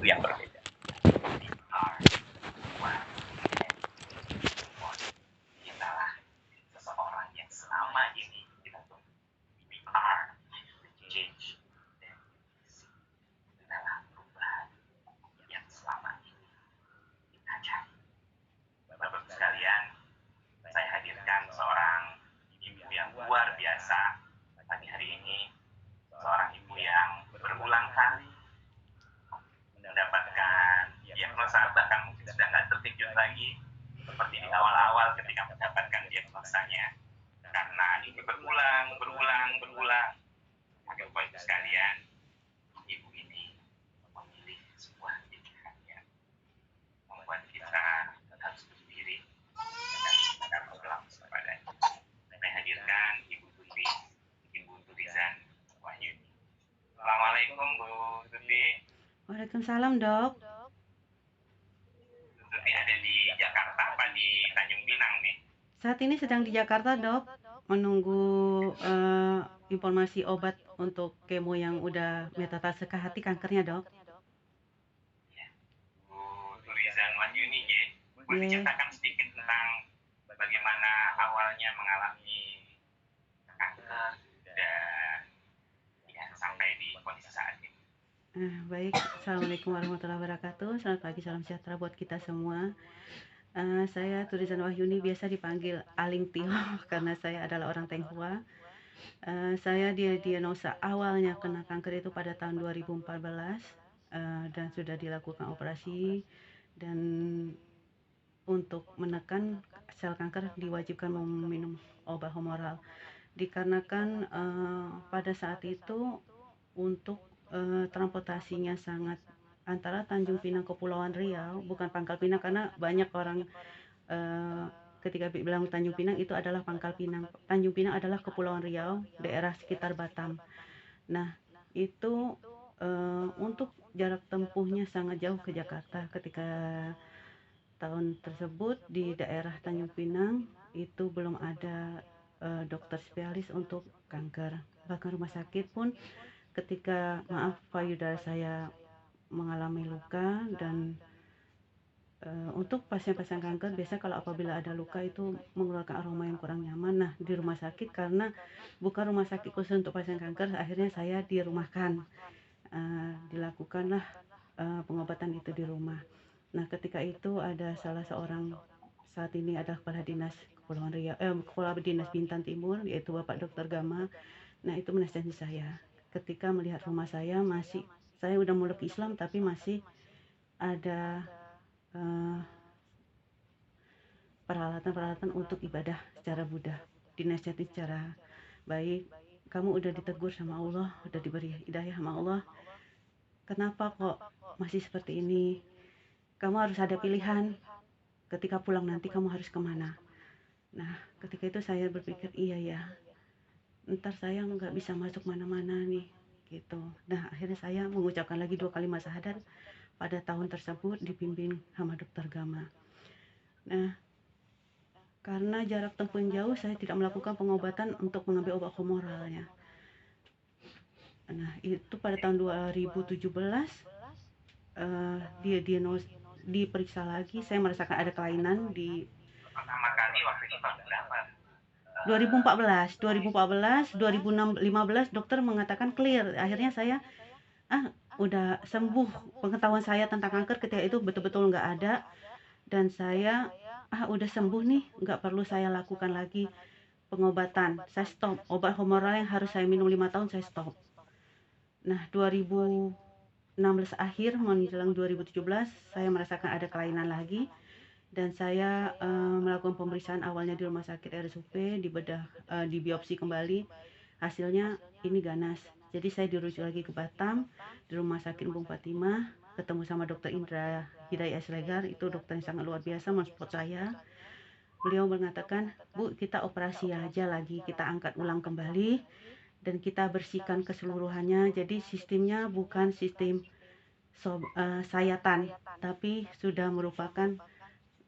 itu yang berbeda. Inilah seseorang yang selama ini kita tunggu. We are the change. Adalah perubahan yang selama ini kita cari. Bapak-bapak sekalian, saya hadirkan seorang ibu yang luar biasa pagi hari ini, seorang ibu yang berulang kali mendapatkan diagnosa, bahkan mungkin sudah nggak terkejut lagi seperti di awal-awal ketika mendapatkan diagnosanya, karena ini berulang. Maka Bapak sekalian, ibu ini memilih sebuah pilihan yang membuat kita harus berdiri dan berdoa kepadanya. Saya hadirkan Ibu Tuti, Ibu Turizan Wahyuni. Assalamualaikum Bu Tuti. Waalaikumsalam, Dok. Bu Tuti ada di Jakarta apa di Tanjung Pinang nih? Saat ini sedang di Jakarta, Dok, menunggu informasi obat untuk kemo yang udah metastase ke hati kankernya, Dok. Ya. Bu Turizan Wahyuni, ya. Boleh diceritakan sedikit tentang bagaimana awalnya mengalami kanker dan ya, sampai di kondisi saat ini. Baik, Assalamualaikum warahmatullahi wabarakatuh. Selamat pagi, salam sejahtera buat kita semua. Saya Turizan Wahyuni, biasa dipanggil Aling Tio karena saya adalah orang Tionghoa. Saya diagnosa awalnya kena kanker itu pada tahun 2014 dan sudah dilakukan operasi, dan untuk menekan sel kanker diwajibkan meminum obat humoral, dikarenakan pada saat itu untuk transportasinya sangat antara Tanjung Pinang Kepulauan Riau, bukan Pangkal Pinang, karena banyak orang ketika bilang Tanjung Pinang itu adalah Pangkal Pinang. Tanjung Pinang adalah Kepulauan Riau, daerah sekitar Batam. Nah, itu untuk jarak tempuhnya sangat jauh ke Jakarta. Ketika tahun tersebut di daerah Tanjung Pinang itu belum ada dokter spesialis untuk kanker. Bahkan rumah sakit pun ketika payudara saya mengalami luka, dan untuk pasien-pasien kanker biasanya kalau apabila ada luka itu mengeluarkan aroma yang kurang nyaman. Nah, di rumah sakit karena bukan rumah sakit khusus untuk pasien kanker, akhirnya saya dirumahkan. Dilakukanlah pengobatan itu di rumah. Nah, ketika itu ada salah seorang, saat ini adalah Kepala Dinas Kepulauan Riau, Kepala Dinas Bintan Timur, yaitu Bapak Dr. Gama. Nah, itu menasihati saya ketika melihat rumah saya saya udah muluk Islam tapi masih ada peralatan-peralatan untuk ibadah secara Buddha. Dinasihati secara baik, kamu udah ditegur sama Allah, udah diberi hidayah sama Allah, kenapa kok masih seperti ini? Kamu harus ada pilihan, ketika pulang nanti kamu harus kemana. Nah, ketika itu saya berpikir, iya ya, ntar saya nggak bisa masuk mana-mana nih, gitu. Nah, akhirnya saya mengucapkan lagi 2 kalimat syahadat pada tahun tersebut dipimpin sama Dr. Gama. Nah, karena jarak tempuh yang jauh, saya tidak melakukan pengobatan untuk mengambil obat humoralnya. Nah, itu pada tahun 2017 dia diperiksa lagi, saya merasakan ada kelainan di Pertama kali waktu itu tahun berapa? 2014, 2015 dokter mengatakan clear. Akhirnya saya udah sembuh. Pengetahuan saya tentang kanker ketika itu betul-betul nggak ada, dan saya udah sembuh nih, nggak perlu saya lakukan lagi pengobatan. Saya stop obat humoral yang harus saya minum 5 tahun, saya stop. Nah, 2016 akhir menjelang 2017 saya merasakan ada kelainan lagi, dan saya melakukan pemeriksaan awalnya di rumah sakit RSUP, dibedah, di biopsi kembali, hasilnya ini ganas. Jadi saya dirujuk lagi ke Batam, di rumah sakit Bung Fatimah, ketemu sama dokter Indra Hidayah Slegar, itu dokter yang sangat luar biasa mensupport saya. Beliau mengatakan, Bu, kita operasi aja lagi, kita angkat ulang kembali, dan kita bersihkan keseluruhannya. Jadi sistemnya bukan sistem sayatan, tapi sudah merupakan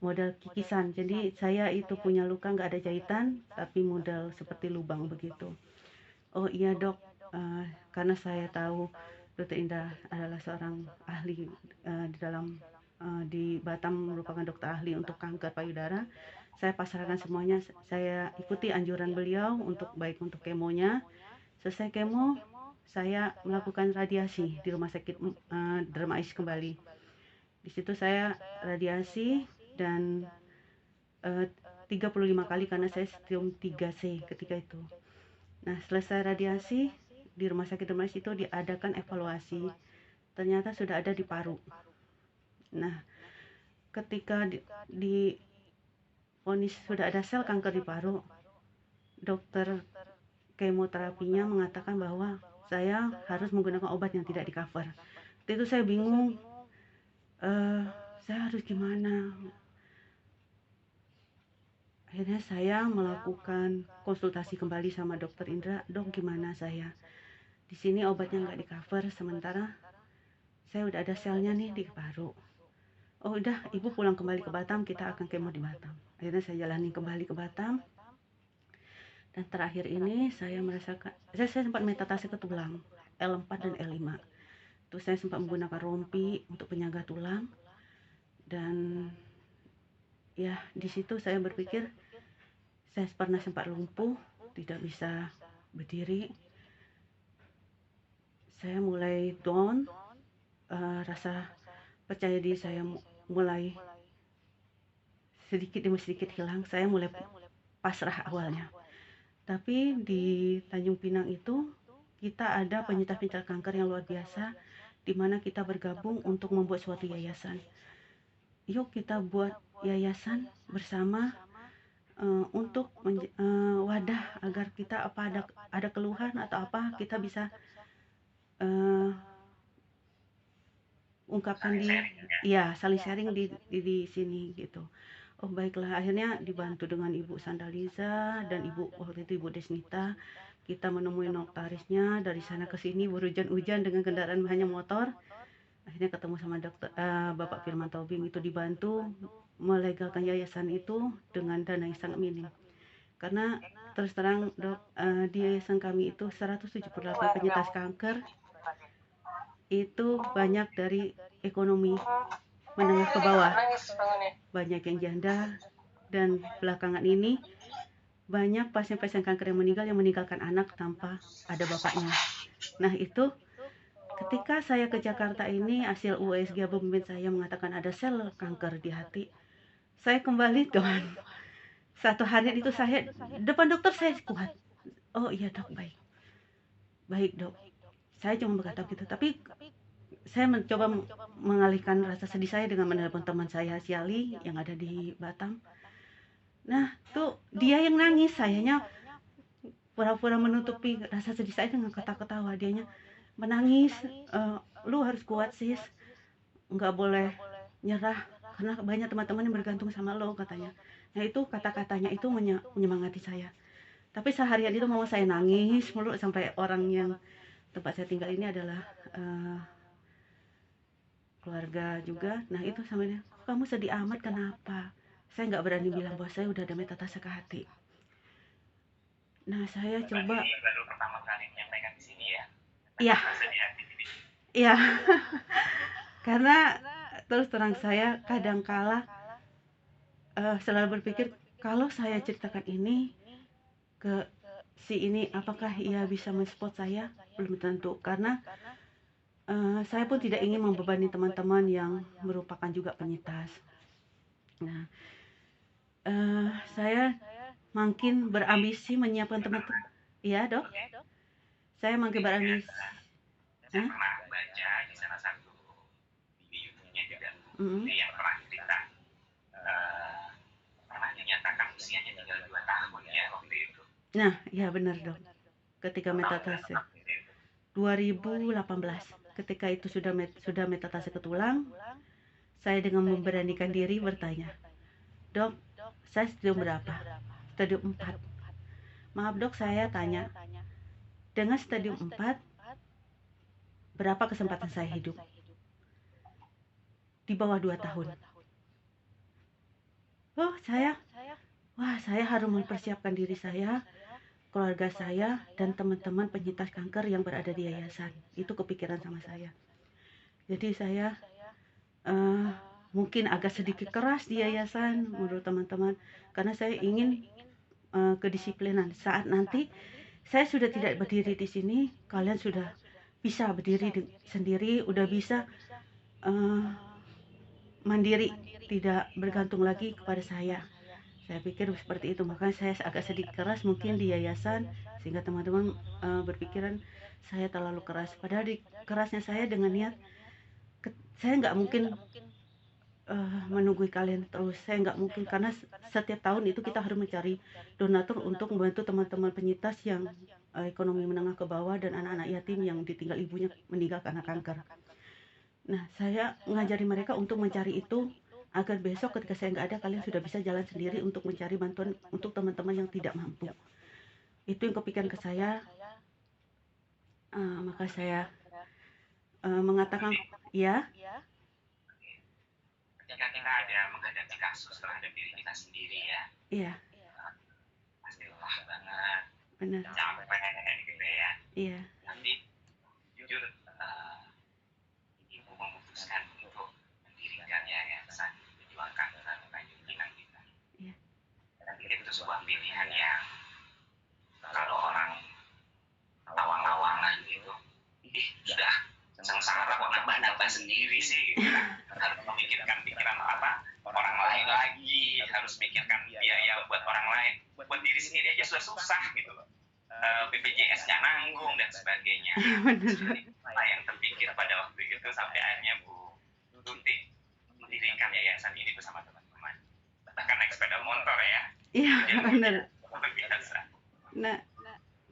model kikisan. Jadi saya itu punya luka nggak ada jahitan, tapi model seperti lubang begitu. Oh iya dok, karena saya tahu Dr. Indra adalah seorang ahli di dalam di Batam, merupakan dokter ahli untuk kanker payudara. Saya pasrahkan semuanya, saya ikuti anjuran beliau untuk baik untuk kemonya. Selesai kemo, saya melakukan radiasi di rumah sakit Dermais kembali. Di situ saya radiasi dan 35 kali karena saya stadium 3C ketika itu. Nah, selesai radiasi di rumah sakit Dermais itu diadakan evaluasi. Ternyata sudah ada di paru. Nah, ketika di vonis sudah ada sel kanker di paru, dokter kemoterapinya mengatakan bahwa saya harus menggunakan obat yang tidak di-cover. Itu saya bingung, saya harus gimana? Akhirnya saya melakukan konsultasi kembali sama dokter Indra, dok gimana saya? Di sini obatnya nggak di-cover, sementara saya udah ada selnya nih di paru. Oh udah, ibu pulang kembali ke Batam, kita akan kemo di Batam. Akhirnya saya jalani kembali ke Batam. Dan terakhir ini saya merasakan, saya sempat metastase ke tulang, L4 dan L5. Terus saya sempat menggunakan rompi untuk penyangga tulang. Dan ya di situ saya berpikir, saya pernah sempat lumpuh, tidak bisa berdiri. Saya mulai down, rasa percaya diri saya mulai sedikit demi sedikit hilang. Saya mulai pasrah awalnya. Tapi di Tanjung Pinang itu kita ada penyintas kanker yang luar biasa, di mana kita bergabung untuk membuat suatu yayasan. Yuk kita buat yayasan bersama untuk wadah agar kita apa ada keluhan atau apa kita bisa ungkapkan saling sharing di sini gitu. Oh baiklah, akhirnya dibantu dengan Ibu Sandaliza dan waktu itu Ibu Desnita. Kita menemui notarisnya, dari sana ke sini berhujan-hujan dengan kendaraan hanya motor. Akhirnya ketemu sama Bapak Firman Tobing, itu dibantu melegalkan yayasan itu dengan dana yang sangat minim. Karena terus terang dok, di yayasan kami itu 178 penyintas kanker, itu banyak dari ekonomi menengah ke bawah, banyak yang janda, dan belakangan ini banyak pasien-pasien kanker yang meninggalkan anak tanpa ada bapaknya. Nah itu ketika saya ke Jakarta ini, hasil USG pemimpin saya mengatakan ada sel kanker di hati. Saya kembali dengan satu hari itu saya depan dokter saya kuat. Oh iya dok, baik dok. Saya cuma berkata gitu, tapi saya mencoba mengalihkan rasa sedih saya dengan menelepon teman saya Siali yang ada di Batam. Nah tuh dia yang nangis, sayanya pura-pura menutupi rasa sedih saya dengan ketawa-ketawa. Dianya menangis, lu harus kuat sis, nggak boleh nyerah karena banyak teman-teman yang bergantung sama lo katanya. Nah itu kata-katanya itu menyemangati saya. Tapi seharian itu mau saya nangis mulu sampai orang yang tempat saya tinggal ini adalah keluarga juga. Nah itu sama dia, kamu sedih amat kenapa? Saya nggak berani bilang bahwa saya udah ada metastase ke hati. Nah saya coba. Ini baru pertama kali menyampaikan di sini ya. Iya. Iya. Karena terus terang saya kadangkala selalu berpikir kalau saya ceritakan ini ke si ini, apakah ia bisa mensupport saya? Belum tentu, karena saya pun tidak ingin membebani teman-teman yang merupakan juga penyintas. Nah, saya makin berambisi menyiapkan teman-teman. Iya dok, saya makin berambisi. Saya pernah baca di salah satu di YouTube-nya juga, yang pernah cerita pernah dinyatakan usianya tinggal 2 tahun ya waktu itu. Nah, ya benar dok. Ketika metastase 2018, ketika itu sudah metastase ke tulang, saya dengan memberanikan diri bertanya, dok, saya stadium berapa? Stadium 4. Maaf dok, saya tanya, dengan stadium 4, berapa kesempatan saya hidup? Di bawah 2 tahun. Oh, saya harus mempersiapkan diri saya. keluarga saya dan teman-teman penyintas kanker yang berada di yayasan. Itu kepikiran sama saya. Jadi saya mungkin agak sedikit keras di yayasan menurut teman-teman, karena saya ingin kedisiplinan. Saat nanti saya sudah tidak berdiri di sini, kalian sudah bisa berdiri sendiri, udah bisa mandiri, tidak bergantung lagi kepada saya. Saya pikir seperti itu, makanya saya agak sedikit keras mungkin di yayasan, sehingga teman-teman berpikiran saya terlalu keras. Padahal di kerasnya saya dengan niat, saya nggak mungkin menunggu kalian terus. Saya nggak mungkin, karena setiap tahun itu kita harus mencari donatur untuk membantu teman-teman penyintas yang ekonomi menengah ke bawah dan anak-anak yatim yang ditinggal ibunya meninggal karena kanker. Nah, saya ngajari mereka untuk mencari itu agar besok ketika saya nggak ada, kalian sudah bisa jalan sendiri untuk mencari bantuan untuk teman-teman yang tidak mampu. Itu yang kepikiran ke saya, maka saya mengatakan ya. Ketika kita ada menghadapi kasus terhadap diri kita sendiri ya, Iya, pasti lelah banget, benar. capek gitu ya. Iya, Tapi jujur ibu memutuskan untuk mendirikan yayasan memperjuangkan keinginan kita. iya, Dan itu sebuah pilihan yang kalau orang lawang-lawangan gitu, sudah sengsara kok nambah-nambah sendiri sih gitu. Harus memikirkan pikiran orang lain lagi, harus mikirkan biaya buat orang lain, buat diri sendiri aja sudah susah gitu loh. BPJS nggak nanggung dan sebagainya. Apa yang terpikir pada waktu itu sampai akhirnya Bu Tuti mendirikan yayasan ini bersama teman-teman, bahkan naik sepeda motor ya. iya, benar. Luar biasa. Nah,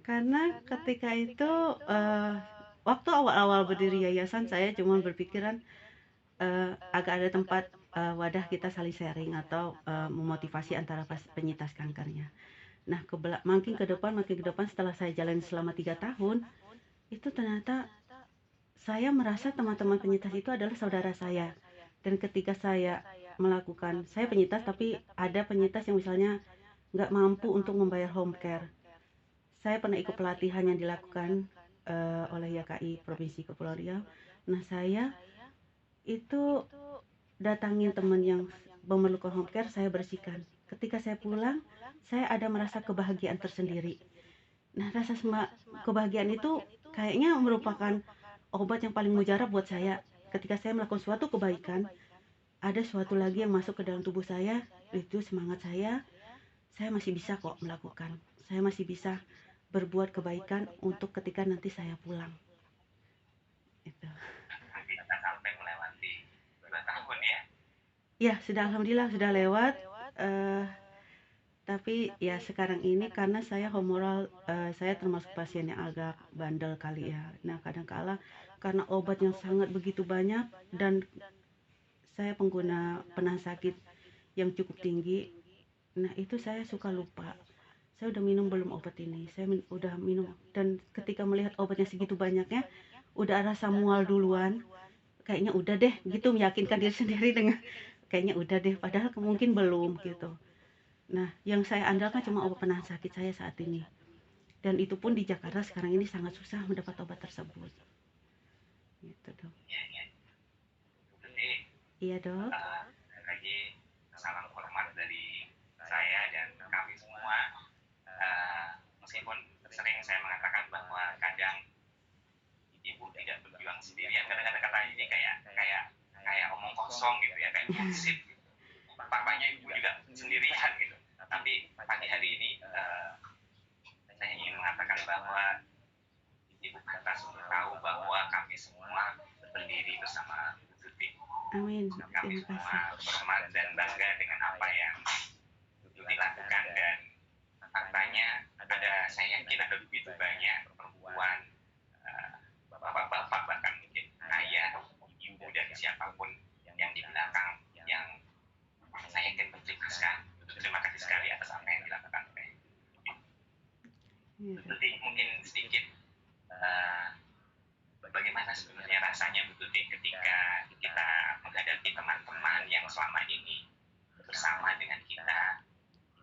karena ketika itu waktu awal-awal berdiri yayasan, saya cuma berpikiran agak ada tempat wadah kita saling sharing atau memotivasi antara penyintas kankernya. Nah, makin ke depan setelah saya jalan selama 3 tahun, itu ternyata saya merasa teman-teman penyintas itu adalah saudara saya. Dan ketika saya melakukan, saya penyintas tapi ada penyintas yang misalnya nggak mampu untuk membayar home care. Saya pernah ikut pelatihan yang dilakukan oleh YKI Provinsi Kepulauan Riau. Nah, saya itu datangin teman yang memerlukan home care, saya bersihkan. Ketika saya pulang, saya ada merasa kebahagiaan tersendiri. Nah, rasa kebahagiaan itu kayaknya merupakan obat yang paling mujarab buat saya. Ketika saya melakukan suatu kebaikan, ada suatu lagi yang masuk ke dalam tubuh saya, itu semangat saya masih bisa kok melakukan. Saya masih bisa berbuat kebaikan untuk ketika nanti saya pulang. Itu. Kita sampai melewati 2 tahun ya. Ya, alhamdulillah sudah lewat. Tapi ya sekarang ini karena saya humoral, saya termasuk pasien yang agak bandel kali ya. Nah, kadang-kala karena obat yang sangat begitu banyak dan saya pengguna penahan sakit yang cukup tinggi, nah itu saya suka lupa. Saya udah minum belum obat ini? Saya udah minum, dan ketika melihat obatnya segitu banyaknya, udah rasa mual duluan. Kayaknya udah deh, gitu meyakinkan diri sendiri dengan kayaknya udah deh, padahal mungkin belum gitu. Nah, yang saya andalkan cuma obat penahan sakit saya saat ini. Dan itu pun di Jakarta sekarang ini sangat susah mendapat obat tersebut. Gitu, Dok. Jadi, iya, Dok. lagi salam hormat dari saya dan kami semua. Meskipun sering saya mengatakan bahwa kadang ibu tidak berjuang sendirian, kadang-kadang kata ini kayak omong kosong gitu ya, kayak bullshit gitu. Bapaknya ibu juga sendirian gitu. Tapi pagi hari ini saya ingin mengatakan bahwa Ibu Kata sudah tahu bahwa kami semua berdiri bersama Bu Tuti. Amin. Kami semua hormat dan bangga dengan apa yang Tuti lakukan, dan faktanya saya yakin ada begitu banyak perempuan, bapak-bapak, bahkan mungkin ayah, ibu, dan siapapun yang di belakang yang saya yakin berterima kasih sekali atas apa yang dilakukan oleh Tuti. Mungkin sedikit bagaimana sebenarnya rasanya Bu Tuti ketika kita menghadapi teman-teman yang selama ini bersama dengan kita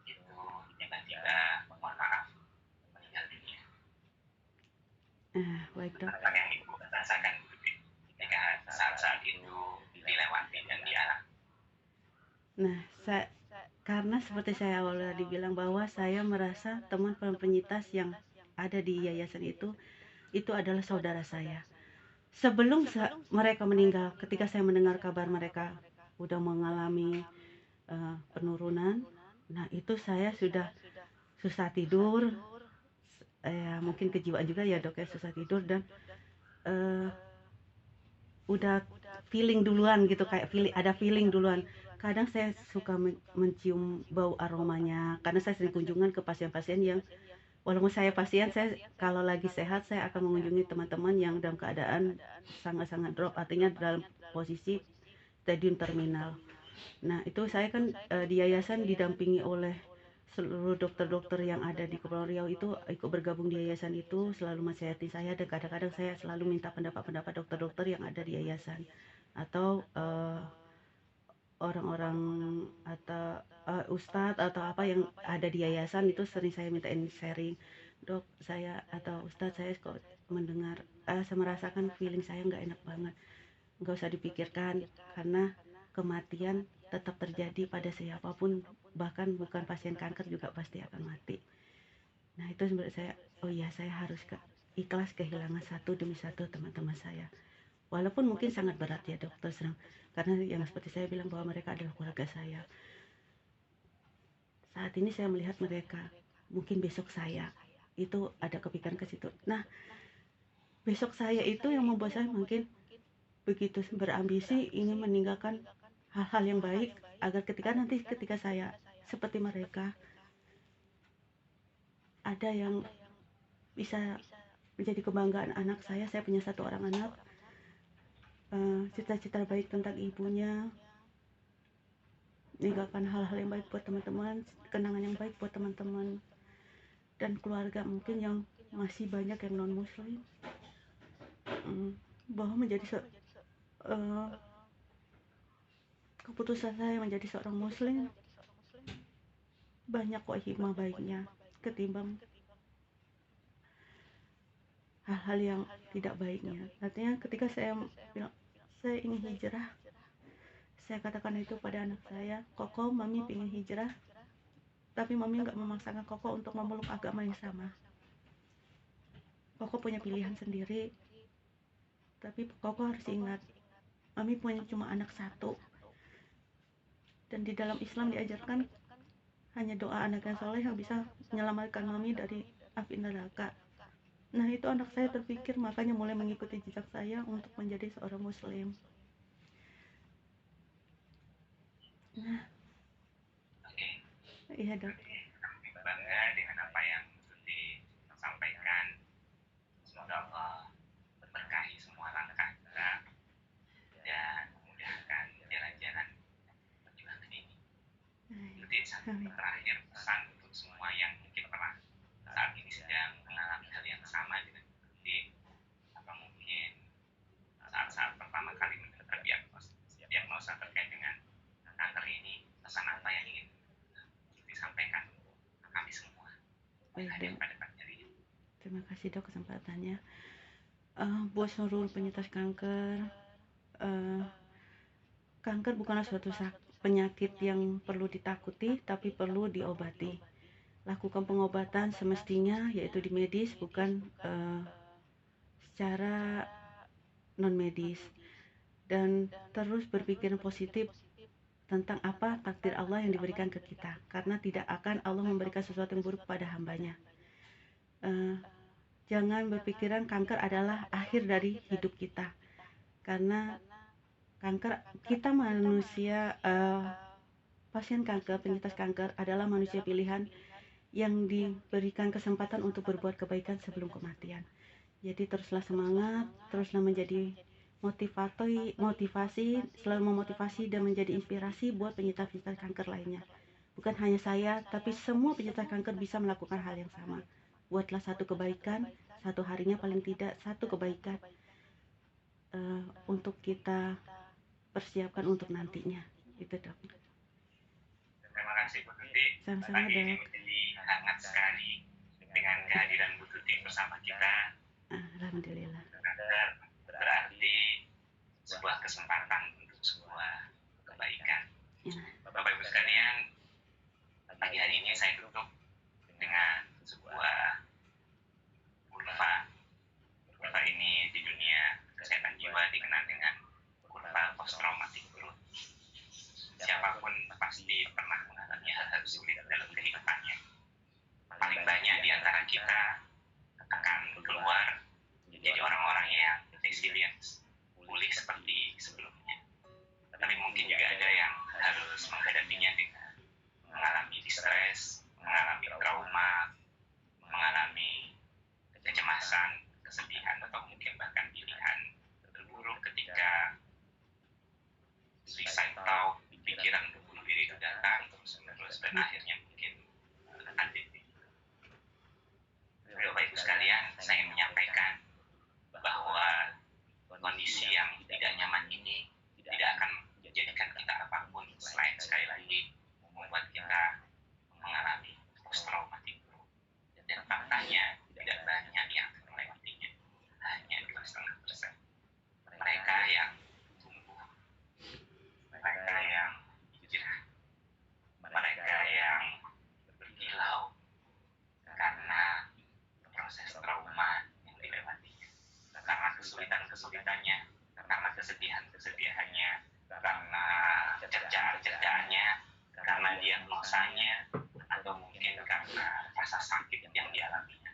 itu tiba-tiba, mohon maaf, meninggal Baik dok. Apa yang Ibu rasakan ketika saat-saat itu dilewati dan dialami? Nah, karena seperti saya awal tadi bilang bahwa saya merasa teman penyintas yang ada di yayasan itu adalah saudara saya. Sebelum mereka meninggal, ketika saya mendengar kabar mereka udah mengalami penurunan, nah itu saya sudah susah tidur, mungkin kejiwaan juga ya dok ya, susah tidur dan uh, udah feeling duluan gitu, kayak ada feeling duluan. Kadang saya suka mencium bau aromanya karena saya sering kunjungan ke pasien-pasien yang walaupun saya pasien, saya kalau lagi sehat saya akan mengunjungi teman-teman yang dalam keadaan sangat-sangat drop, artinya dalam posisi stadium terminal. Nah, itu saya kan di yayasan didampingi oleh seluruh dokter-dokter yang ada di Kepulauan Riau, itu ikut bergabung di yayasan itu, selalu menasihati saya dan kadang-kadang saya selalu minta pendapat-pendapat dokter-dokter yang ada di yayasan atau orang-orang atau ustadz atau apa yang ada di yayasan, itu sering saya mintain sharing. Dok, saya atau ustadz, saya kok mendengar, saya merasakan feeling saya nggak enak banget. Nggak usah dipikirkan, karena kematian tetap terjadi pada siapapun, bahkan bukan pasien kanker juga pasti akan mati. Nah, itu menurut saya, oh iya, saya harus ikhlas kehilangan satu demi satu teman-teman saya. Walaupun mungkin sangat berat ya dokter serang, karena yang seperti saya bilang bahwa mereka adalah keluarga saya. Saat ini saya melihat mereka, mungkin besok saya, itu ada kepikiran ke situ. Nah, besok saya itu yang membuat saya mungkin begitu berambisi ingin meninggalkan hal-hal yang baik, agar ketika saya seperti mereka, ada yang bisa menjadi kebanggaan anak saya. Saya punya satu orang anak, cita-cita baik tentang ibunya, meninggalkan hal-hal yang baik buat teman-teman, kenangan yang baik buat teman-teman dan keluarga mungkin yang masih banyak yang non muslim, bahwa menjadi keputusan saya menjadi seorang muslim banyak kok hikmah baiknya ketimbang hal-hal yang tidak baiknya. Artinya ketika saya bilang saya ingin hijrah, saya katakan itu pada anak saya, Koko, mami ingin hijrah, tapi mami nggak memaksakan Koko untuk memeluk agama yang sama. Koko punya pilihan sendiri, tapi Koko harus ingat, mami punya cuma anak satu, dan di dalam Islam diajarkan hanya doa anak yang soleh yang bisa menyelamatkan mami dari api neraka. Nah, itu anak saya terpikir, makanya mulai mengikuti jejak saya untuk menjadi seorang muslim. Nah, iya dok. Bangga dengan apa yang disampaikan. Semoga Allah berkahi semua langkah kita dan memudahkan jalan-jalan perjuangan ini. Jadi terakhir pesan untuk semua yang mungkin pernah saat ini sedang mengalami hal yang sama dengan Budi, atau mungkin saat-saat pertama kali mendapat diagnosa terkait dengan kanker ini, pesan apa yang ingin disampaikan ke kami semua? Baik dok, terima kasih dok kesempatannya. Buat seluruh penyintas kanker, kanker bukanlah suatu penyakit yang perlu ditakuti, tapi perlu diobati. Lakukan pengobatan semestinya, yaitu di medis, bukan secara non medis, dan terus berpikir positif tentang apa takdir Allah yang diberikan ke kita, karena tidak akan Allah memberikan sesuatu yang buruk pada hambanya. Jangan berpikiran kanker adalah akhir dari hidup kita, karena kanker, kita manusia, pasien kanker, penyintas kanker adalah manusia pilihan yang diberikan kesempatan untuk berbuat kebaikan sebelum kematian. Jadi teruslah semangat, teruslah menjadi motivasi, selalu memotivasi dan menjadi inspirasi buat penyintas-penyintas kanker lainnya. Bukan hanya saya, tapi semua penyintas kanker bisa melakukan hal yang sama. Buatlah satu kebaikan, satu harinya paling tidak satu kebaikan, untuk kita persiapkan untuk nantinya. Itu dok. Terima kasih Bu Tuti. Sama-sama Pagi ini dok. menjadi hangat sekali dengan kehadiran Bu Tuti bersama kita. Alhamdulillah. Berarti sebuah kesempatan untuk sebuah kebaikan. Ya. Bapak Ibu sekalian, pagi hari ini saya tutup dengan sebuah kurva. Kurva ini di dunia kesehatan jiwa dikenal dengan kurva post traumatic growth. Siapapun pasti pernah mengalami hal-hal sulit dalam kehidupannya. Paling banyak di antara kita akan keluar menjadi orang-orang yang resilient, pulih seperti sebelumnya. Tapi mungkin juga ada yang harus menghadapinya dengan mengalami stres, mengalami trauma, mengalami kecemasan, kesedihan, atau mungkin bahkan pilihan terburuk ketika suicide thought, pikiran untuk bunuh diri itu datang terus dan akhirnya mungkin lanjut. Bapak Ibu sekalian, saya menyampaikan bahwa kondisi yang tidak nyaman ini tidak akan menjadikan kita apapun selain sekali lagi membuat kita mengalami post traumatic growth. Dan faktanya tidak banyak yang melewatinya, hanya 2,5%. Mereka yang tumbuh, mereka yang hijrah, mereka yang berkilau karena proses trauma yang dilewatinya, karena kesulitan-kesulitannya, karena kesedihan-kesedihannya, karena cercaan-cercaannya, karena diagnosanya, atau mungkin karena rasa sakit yang dialaminya.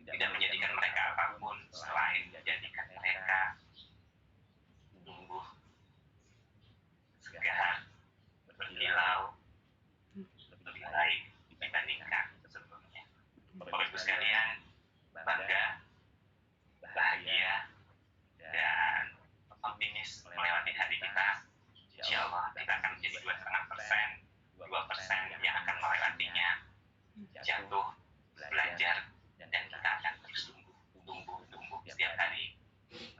Tidak menjadikan mereka apapun selain menjadikan mereka tumbuh, segar, berkilau, lebih baik dibandingkan sebelumnya. Bapak Ibu sekalian, bangga, bahagia, dan optimis melewati hari kita. Insya Allah kita akan menjadi 2,5%, 2% yang akan melewatinya, jatuh, belajar, dan kita akan terus tumbuh setiap hari,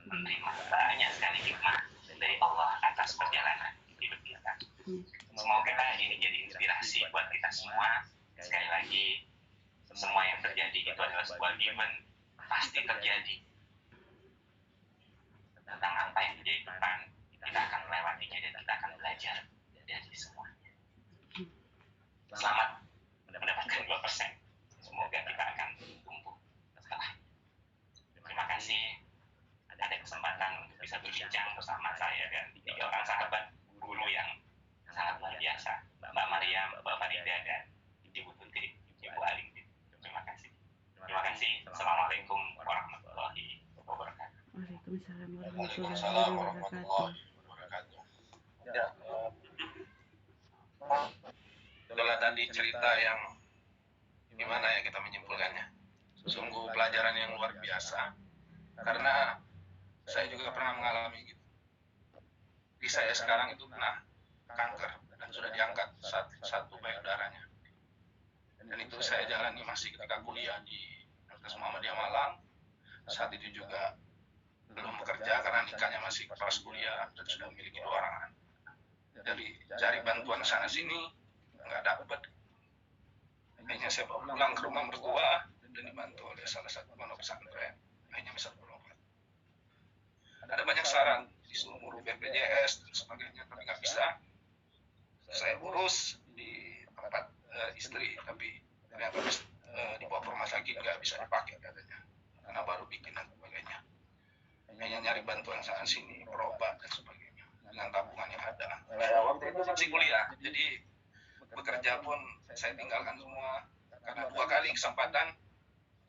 menerima banyak sekali hikmah dari Allah atas perjalanan hidup kita. Semoga ini jadi inspirasi buat kita semua. Sekali lagi, semua yang terjadi itu adalah sebuah given, pasti terjadi. Tentang apa yang di depan, kita akan melewatinya dan kita akan belajar dari semuanya. Selamat mendapatkan 2%. Semoga kita akan tumbuh setelah. Terima kasih ada kesempatan untuk bisa berbincang bersama saya dan 3 orang sahabat guru yang sangat luar biasa, Mbak Maryam, Mbak Farida, dan Ibu Tuti, Ibu Aling. Terima kasih. Terima kasih. Assalamualaikum warahmatullahi wabarakatuh. Waalaikumsalam warahmatullahi wabarakatuh. Ya, itulah tadi cerita yang gimana ya kita menyimpulkannya. Sungguh pelajaran yang luar biasa, karena saya juga pernah mengalami gitu. Di saya sekarang itu kena kanker dan sudah diangkat satu payudaranya. Dan itu saya jalani masih ketika kuliah di Universitas Muhammadiyah Malang. Saat itu juga belum bekerja karena nikahnya masih pas kuliah dan sudah memiliki 2 orang anak. Jadi cari bantuan sana sini nggak dapat. Akhirnya saya pulang ke rumah mertua dan dibantu oleh salah satu pondok pesantren. Akhirnya bisa berobat. Ada banyak saran, disuruh ngurus BPJS dan sebagainya, tapi nggak bisa. Saya urus di tempat istri, tapi ternyata dibawa ke rumah sakit nggak bisa dipakai katanya, karena baru bikin dan sebagainya. Hanya nyari bantuan sana sini, berobat dan sebagainya dengan tabungan yang ada. Waktu itu masih kuliah, jadi bekerja pun saya tinggalkan semua karena 2 kali kesempatan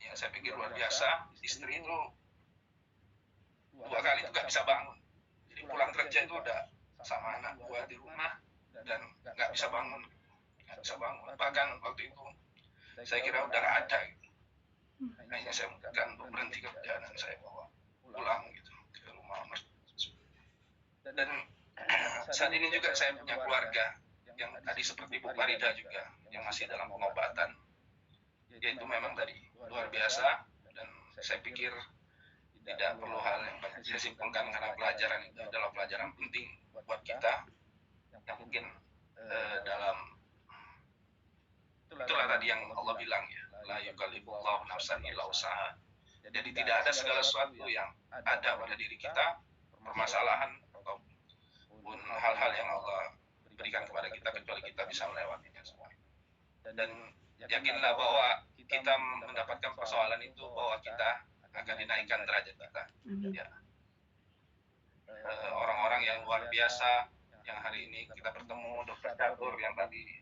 yang saya pikir luar biasa. Istri itu 2 kali itu nggak bisa bangun, jadi pulang kerja itu udah sama anak 2 di rumah dan nggak bisa bangun. Bahkan waktu itu saya kira udah nggak ada gitu. Akhirnya saya memutuskan untuk berhenti kerja dan saya bawa pulang gitu ke rumah mertua. Dan saat ini juga saya punya keluarga yang tadi seperti Bu Farida juga yang masih dalam pengobatan. Yaitu memang tadi luar biasa, dan saya pikir tidak perlu hal yang banyak saya simpulkan karena pelajaran itu adalah pelajaran penting buat kita yang mungkin dalam itulah tadi yang Allah bilang ya, la yukallifullahu nafsan illa usaha. Jadi Jadi tidak ada segala sesuatu yang ada pada diri kita, permasalahan ataupun hal-hal yang Allah berikan kepada kita, kecuali kita bisa melewatinya semua. Dan yakinlah bahwa kita mendapatkan persoalan itu, bahwa kita akan dinaikkan derajat kita. Ya. Orang-orang yang luar biasa yang hari ini kita bertemu, Dr. Catur yang tadi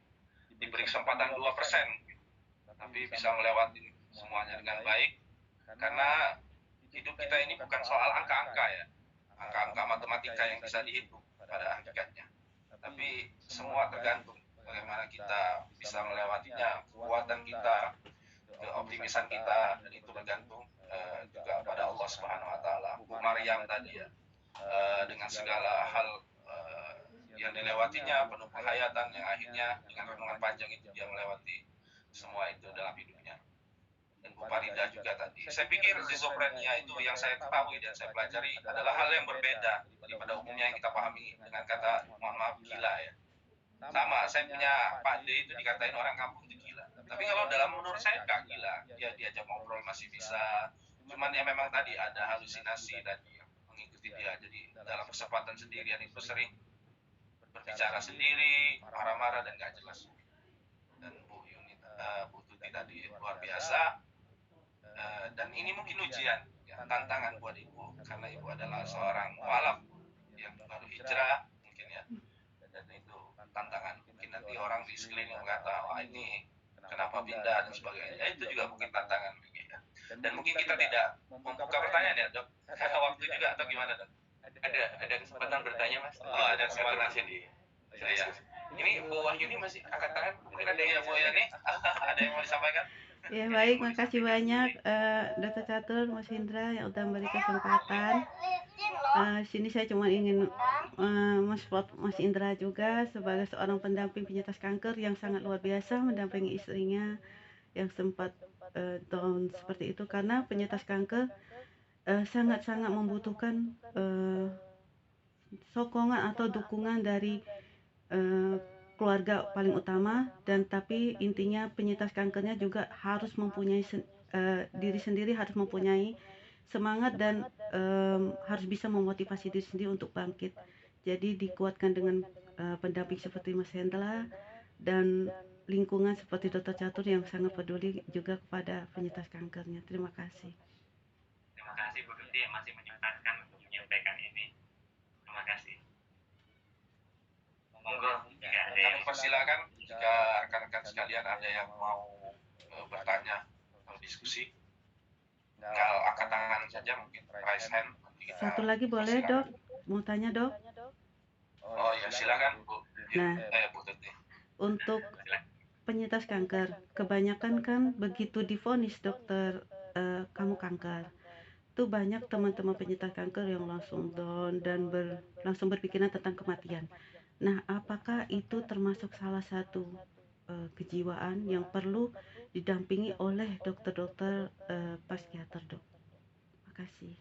diberi kesempatan 2%, tapi bisa melewati semuanya dengan baik, karena hidup kita ini bukan soal angka-angka ya, angka-angka matematika yang bisa dihitung pada hakikatnya, tapi semua tergantung bagaimana kita bisa melewatinya, kekuatan kita, keoptimisan kita, dan itu bergantung juga pada Allah Subhanahu Wa Taala. Bu Maryam tadi ya, dengan segala hal yang dilewatinya, penuh penghayatan, yang akhirnya dengan renungan panjang itu dia melewati semua itu dalam hidupnya. Dan Bu Farida juga tadi, saya pikir schizophrenia itu yang saya ketahui dan saya pelajari adalah hal yang berbeda daripada umumnya yang kita pahami dengan kata, mohon maaf, gila ya. Sama, saya punya Pak D itu dikatain orang kampung itu gila, tapi kalau dalam menurut saya nggak gila, dia diajak ngobrol masih bisa, cuman ya memang tadi ada halusinasi tadi yang mengikuti dia, jadi dalam kesempatan sendirian itu sering berbicara sendiri, marah-marah dan nggak jelas. Dan Bu Tuti tadi luar biasa, dan ini mungkin ujian, ya, tantangan buat Ibu, karena Ibu adalah seorang mualaf yang baru hijrah mungkin ya, dan itu tantangan. Mungkin nanti orang di sekeliling berkata, wah ini kenapa pindah dan sebagainya, itu juga mungkin tantangan ya. Dan mungkin kita tidak membuka pertanyaan ya Dok, karena waktu juga atau gimana Dok? Ada kesempatan bertanya Mas? Oh, ada kesempatan di ya. Ini Bu Wahyuni masih angkat tangan, mungkin ada yang Bu Yani, ada yang mau disampaikan? Ya baik, makasih banyak Dr. Catur, Mas Indra yang udah memberi kesempatan. Sini saya cuma ingin mensupport Mas Indra juga sebagai seorang pendamping penyintas kanker yang sangat luar biasa mendampingi istrinya yang sempat down seperti itu, karena penyintas kanker sangat-sangat membutuhkan sokongan atau dukungan dari keluarga paling utama, dan tapi intinya penyintas kankernya juga harus mempunyai diri sendiri, harus mempunyai semangat dan harus bisa memotivasi diri sendiri untuk bangkit. Jadi dikuatkan dengan pendamping seperti Mas Hendra dan lingkungan seperti Dr. Catur yang sangat peduli juga kepada penyintas kankernya. Terima kasih. Terima kasih Bu Tuti yang masih menyempatkan untuk menyampaikan ini. Terima kasih. Monggo, jika ada yang persilakan, jika rekan-rekan sekalian ada yang mau bertanya atau diskusi, tinggal angkat tangan saja, mungkin raise hand. Satu lagi boleh Dok, mau tanya Dok? Oh ya, silakan Bu. Nah, Bu Tuti. untuk penyintas kanker, kebanyakan kan begitu divonis dokter kamu kanker, tuh banyak teman-teman penyintas kanker yang langsung down dan langsung berpikiran tentang kematian. Nah, apakah itu termasuk salah satu kejiwaan yang perlu didampingi oleh dokter-dokter psikiater, Dok? Makasih.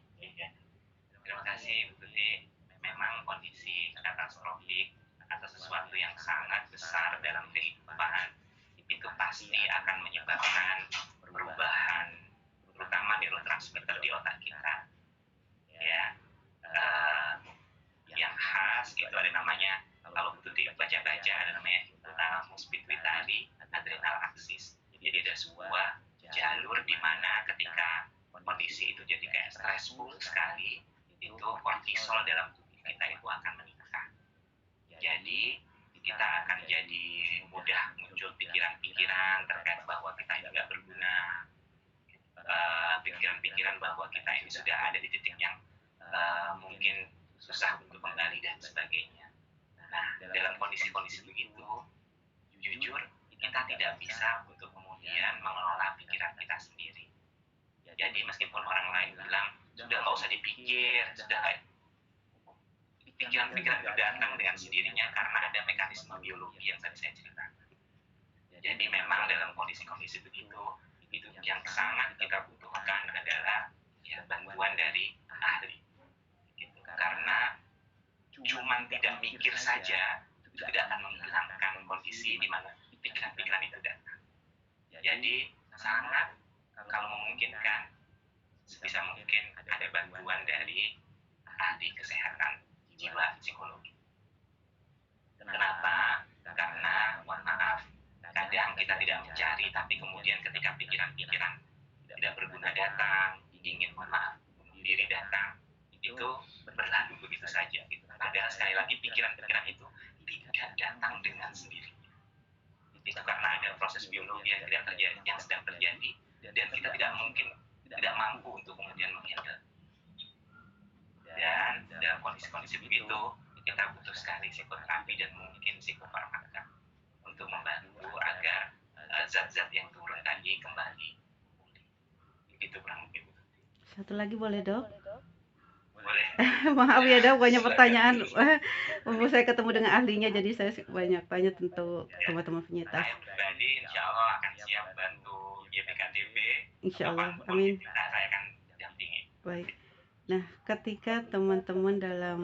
Terima kasih Bu Tuti. Memang kondisi katastrofik atau sesuatu yang sangat besar dalam kehidupan itu pasti akan menyebabkan perubahan, terutama neurotransmitter di otak kita. Ya, yang khas itu ada namanya, kalau betul baca-baca, ada namanya hipotalamus pituitari adrenal axis. Jadi ada sebuah jalur di mana ketika kondisi itu jadi kayak stressful sekali, itu kortisol dalam tubuh kita itu akan meningkat. Jadi kita akan jadi mudah muncul pikiran-pikiran terkait bahwa kita ini nggak berguna, pikiran-pikiran bahwa kita ini sudah ada di titik yang mungkin susah untuk kembali dan sebagainya. Nah, dalam kondisi-kondisi begitu, jujur kita tidak bisa untuk kemudian mengelola pikiran kita sendiri. Jadi meskipun orang lain bilang sudah nggak usah dipikir, sudah, pikiran-pikiran itu datang dengan sendirinya karena ada mekanisme biologi yang tadi saya ceritakan. Jadi memang dalam kondisi-kondisi begitu, itu yang sangat kita butuhkan adalah ya, bantuan dari ahli. Gitu. Karena cuman tidak mikir saja itu tidak akan menghilangkan kondisi di mana pikiran-pikiran itu datang. Jadi sangat, kalau memungkinkan, sebisa mungkin ada bantuan dari ahli kesehatan jiwa psikologi. Kenapa? Karena mohon maaf, kadang kita tidak mencari, tapi kemudian ketika pikiran-pikiran tidak berguna datang, ingin mohon maaf bunuh diri datang, itu berlalu begitu saja. Gitu. Padahal sekali lagi pikiran-pikiran itu tidak datang dengan sendirinya. Itu karena ada proses biologi yang tidak terjadi, yang sedang terjadi, dan kita tidak mampu untuk kemudian menghandle. Dan dalam kondisi-kondisi begitu, kita butuh sekali psikoterapi dan mungkin psikofarmaka untuk membantu agar zat-zat yang turun tadi kembali pulih. Begitu kurang lebih. Satu lagi boleh, Dok? Boleh. Maaf ya, Dok, banyak pertanyaan. Mumpung saya ketemu dengan ahlinya, jadi saya banyak tanya tentu teman-teman penyintas. Saya pribadi insya Allah akan siap bantu YPKTB. Insya Allah, Apapun amin. saya akan dampingi. Baik. Nah, ketika teman-teman dalam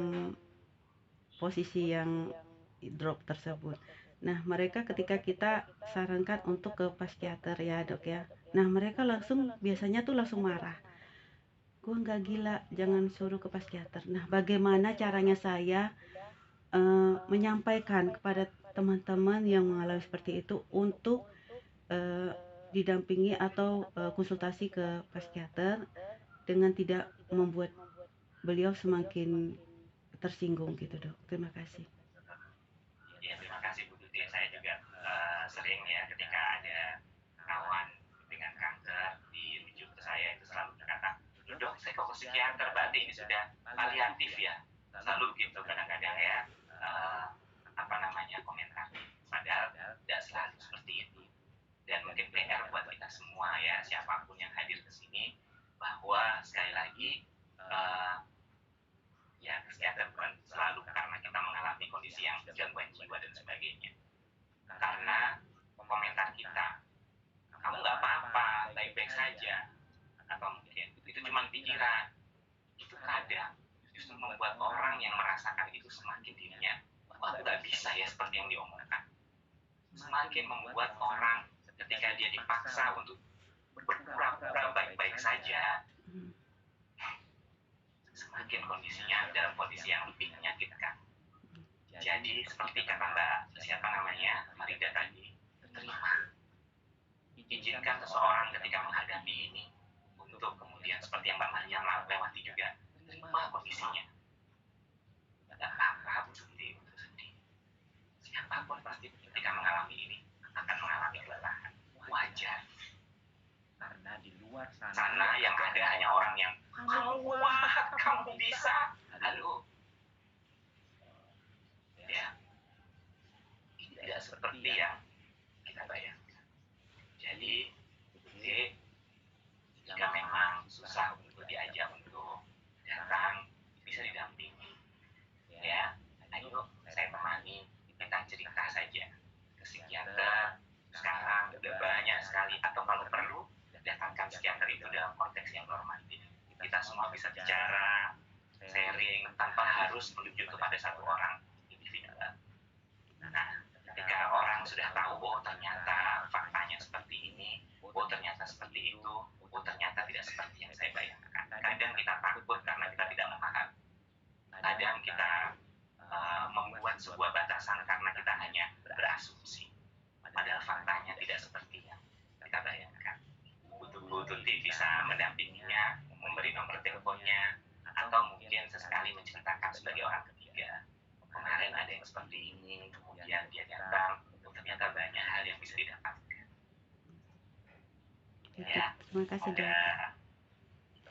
posisi yang drop tersebut, nah mereka ketika kita sarankan untuk ke psikiater ya, Dok ya. Nah, mereka biasanya tuh langsung marah. Gua nggak gila, jangan suruh ke psikiater. Nah, bagaimana caranya saya menyampaikan kepada teman-teman yang mengalami seperti itu untuk didampingi atau konsultasi ke psikiater dengan tidak membuat beliau semakin tersinggung gitu, Dok. Terima kasih. Ya, terima kasih Bu Tuti. Saya juga sering ya ketika ada kawan dengan kanker dirujuk ke saya itu selalu berkata, "Dok, saya kok ke psikiater, berarti ini sudah paliatif ya." Selalu gitu kadang-kadang ya komentar. Padahal tidak selalu seperti itu. Dan mungkin PR buat kita semua ya, siapapun yang hadir ke sini, bahwa sekali lagi ya psikiater bukan selalu karena kita mengalami kondisi yang gangguan jiwa dan sebagainya. Karena komentar kita, kamu nggak apa-apa, baik-baik saja, atau mungkin itu cuma pikiran, itu kadang justru membuat orang yang merasakan itu semakin dirinya, wah nggak bisa ya seperti yang diomongkan. Semakin membuat orang ketika dia dipaksa untuk berpura-pura baik-baik saja, semakin kondisinya dalam kondisi yang lebih menyakitkan. Jadi seperti kata Mbak Marida tadi, terima. Izinkan seseorang ketika menghadapi ini untuk kemudian seperti yang Mbak Maria lewati juga, terima kondisinya. Tidak apa-apa sedih. Siapapun pasti ketika mengalami ini akan mengalami kelelahan. Wajar. Karena di luar sana yang ada hanya orang yang kamu kuat, kamu bisa. Halo. Ya. Tidak seperti yang kita bayangkan. Jadi, jika memang susah untuk diajak untuk datang, bisa didampingi. Ya, ayo saya temani, kita cerita saja ke psikiater. Sekarang udah banyak sekali, atau kalau perlu datangkan psikiater itu dalam konteks yang normatif. Kita semua bisa bicara, sharing tanpa harus menuju kepada satu orang individual. Nah, ketika orang sudah tahu, oh ternyata faktanya seperti ini, oh ternyata seperti itu, oh ternyata tidak seperti yang saya bayangkan. Kadang kita takut karena kita tidak memahami. Kadang kita membuat sebuah batasan karena kita hanya berasumsi. Padahal faktanya tidak seperti yang kita bayangkan. Bu Tuti bisa mendampinginya, memberi nomor teleponnya, atau mungkin sesekali menceritakan sebagai orang ketiga. Kemarin ada yang seperti ini, kemudian dia datang, ternyata banyak hal yang bisa didapatkan. Ya, terima kasih, Dok.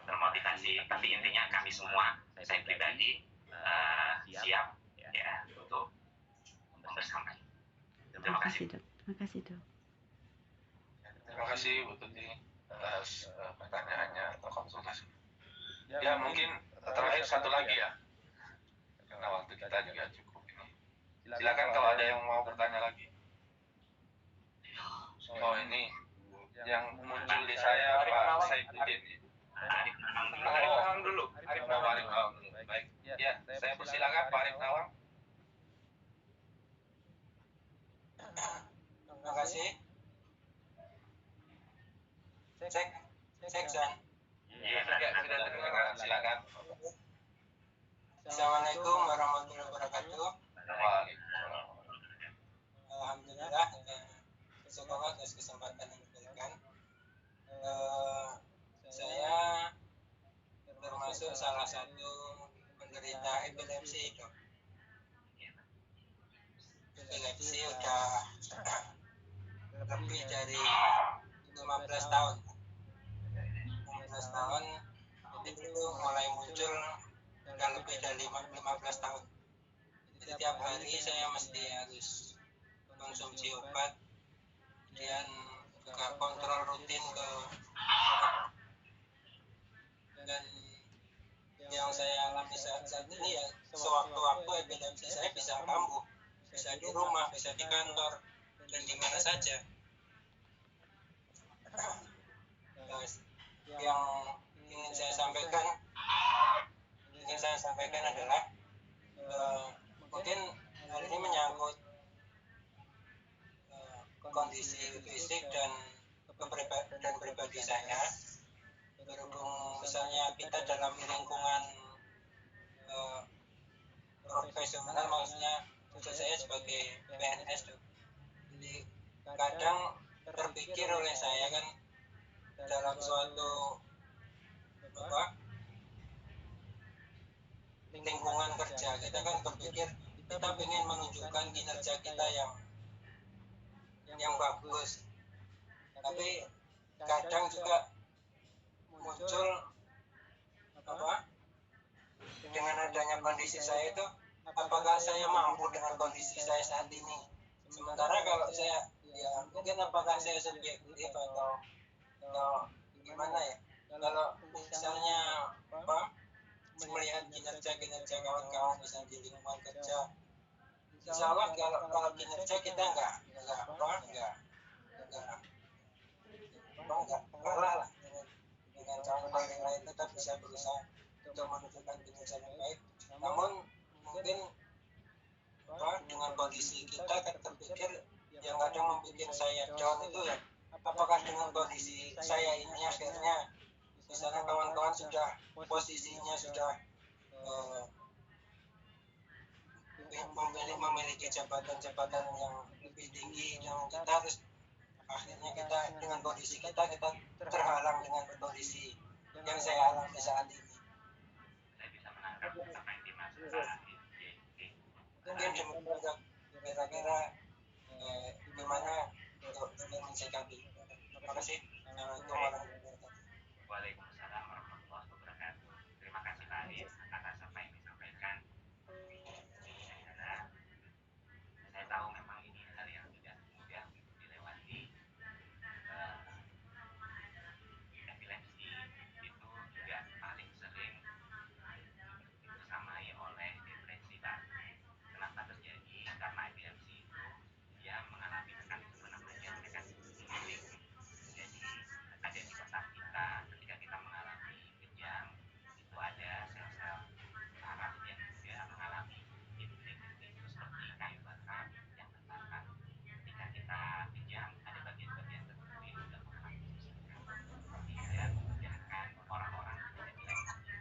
Termotivasi, tapi intinya kami semua, saya pribadi siap ya untuk membersamai. Terima kasih, Dok. Terima kasih, Dok. Terima kasih Bu Tuti atas pertanyaannya atau konsultasi. Ya mungkin terakhir satu lagi ya, karena waktu kita juga cukup ini. Silakan kalau ada yang mau bertanya lagi. Oh ini yang muncul di saya Pak Saifuddin. Arif Nawang dulu. Arif Nawang dulu. Baik. Ya, saya persilakan Pak Arif Nawang. Terima kasih. Cek. Iya, silakan. Assalamualaikum warahmatullahi wabarakatuh. Waalaikumsalam. Alhamdulillah, semoga atas kesempatan yang diberikan. Saya termasuk salah satu penderita epilepsi, Dok. Epilepsi udah lebih dari 15 tahun. 15 tahun, jadi itu mulai muncul udah lebih dari 15 tahun. Jadi tiap hari saya mesti harus konsumsi obat, kemudian juga kontrol rutin ke, dan yang saya alami saat ini ya sewaktu-waktu epilepsi saya bisa kambuh, bisa di rumah, bisa di kantor, dan di mana saja. Yang ingin saya sampaikan adalah mungkin hal ini menyangkut kondisi fisik dan pribadi saya. Berhubung misalnya kita dalam lingkungan profesional, maksudnya saya sebagai PNS, jadi kadang terpikir oleh saya kan dalam suatu lingkungan kerja kita kan berpikir kita ingin menunjukkan kinerja kita yang bagus, tapi kadang juga muncul dengan adanya kondisi saya itu, apakah saya mampu dengan kondisi saya saat ini. Sementara kalau saya ya mungkin apakah saya subjektif atau gimana ya, kalau misalnya melihat kinerja kawan-kawan bisa di lingkungan kerja, insya Allah kalau kinerja kita nggak kalah lah dengan kawan-kawan yang lain, tetap bisa berusaha untuk menunjukkan kinerja yang baik. Namun mungkin dengan kondisi kita kan terpikir yang kadang membuat saya down itu ya, apakah dengan kondisi saya ini akhirnya misalnya kawan-kawan sudah posisinya sudah memiliki jabatan-jabatan yang lebih tinggi, yang kita harus akhirnya kita dengan kondisi kita terhalang dengan kondisi yang saya alami saat ini. Saya bisa menangkap apa yang dimaksud. Mungkin demikian, kira-kira gimana untuk mensikapi. Terima kasih. Assalamualaikum warahmatullahi wabarakatuh. Waalaikumsalam warahmatullahi wabarakatuh. Terima kasih Pak Adis atas apa yang disampaikan. Saya tahu memang ini hal yang tidak mudah dilewati. Epilepsi itu juga paling sering disamai oleh depresi, Pak. Kenapa terjadi? Karena epilepsi itu dia mengalami mekanisme namanya mekanisme healing. Jadi ada di otak kita ketika kita mengalami kejang, itu ada sel-sel saraf yang juga mengalami detik-detik itu seperti kayu bakar yang terbakar. Ketika kita kejang, ada bagian-bagian tertentu yang sudah mengaktifkan dan memudahkan orang-orang dengan epilepsi itu